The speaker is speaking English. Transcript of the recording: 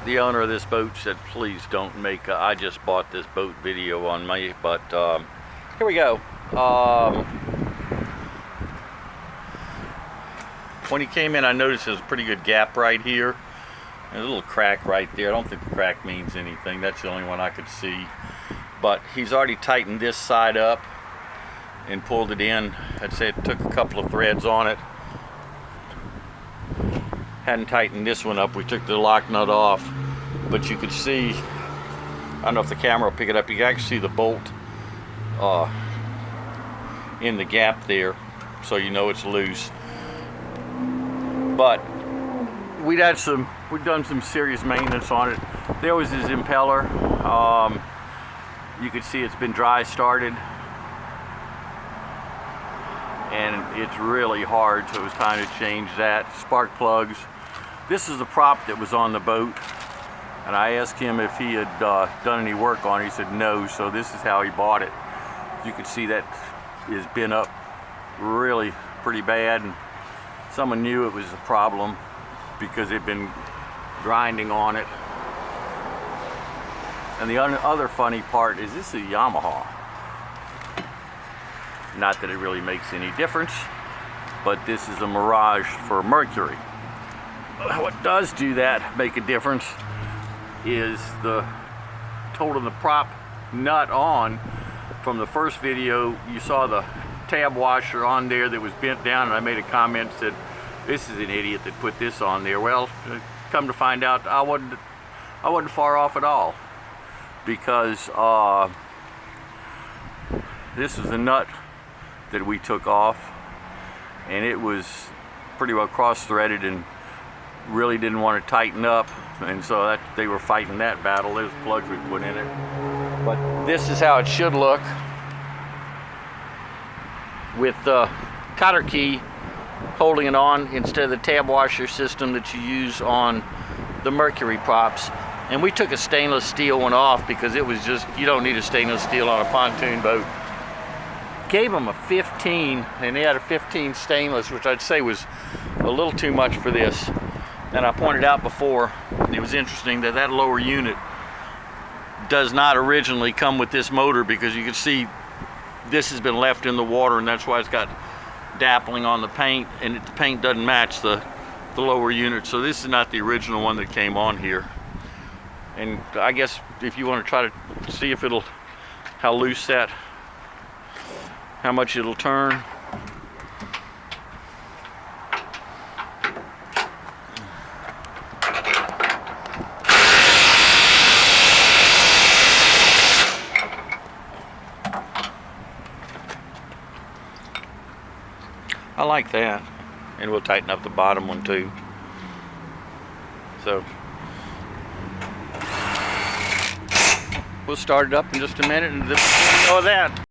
The owner of this boat said, please don't make a, I just bought this boat video on me, but here we go. When he came in, I noticed there's a pretty good gap right here. There's a little crack right there. I don't think the crack means anything. That's the only one I could see. But he's already tightened this side up and pulled it in. I'd say it took a couple of threads on it. Hadn't tightened this one up. We took the lock nut off, but you could see, I don't know if the camera will pick it up, you can actually see the bolt in the gap there, so you know it's loose. But we've done some serious maintenance on it. There was his impeller. You could see it's been dry started, and it's really hard, so it was time to change that. Spark plugs. This is the prop that was on the boat, and I asked him if he had done any work on it. He said no, so this is how he bought it. You can see that is bent up really pretty bad, and someone knew it was a problem because they'd been grinding on it. And the other funny part is this is a Yamaha. Not that it really makes any difference, but this is a Mirage for Mercury. What does do that, make a difference, is the holding the prop nut on. From the first video, you saw the tab washer on there that was bent down, and I made a comment that said, this is an idiot that put this on there. Well, come to find out, I wasn't far off at all, because this is the nut that we took off, and it was pretty well cross-threaded and really didn't want to tighten up, and so that they were fighting that battle. There's plugs we put in it, but this is how it should look with the cotter key holding it on instead of the tab washer system that you use on the Mercury props. And we took a stainless steel one off because it was just, you don't need a stainless steel on a pontoon boat. Gave them a 15, and they had a 15 stainless, which I'd say was a little too much for this. And I pointed out before, it was interesting that that lower unit does not originally come with this motor, because you can see this has been left in the water, and that's why it's got dappling on the paint, and the paint doesn't match the lower unit. So this is not the original one that came on here. And I guess if you want to try to see if it'll, how loose that, how much it'll turn. I like that, and we'll tighten up the bottom one too. So we'll start it up in just a minute, and then we'll know that.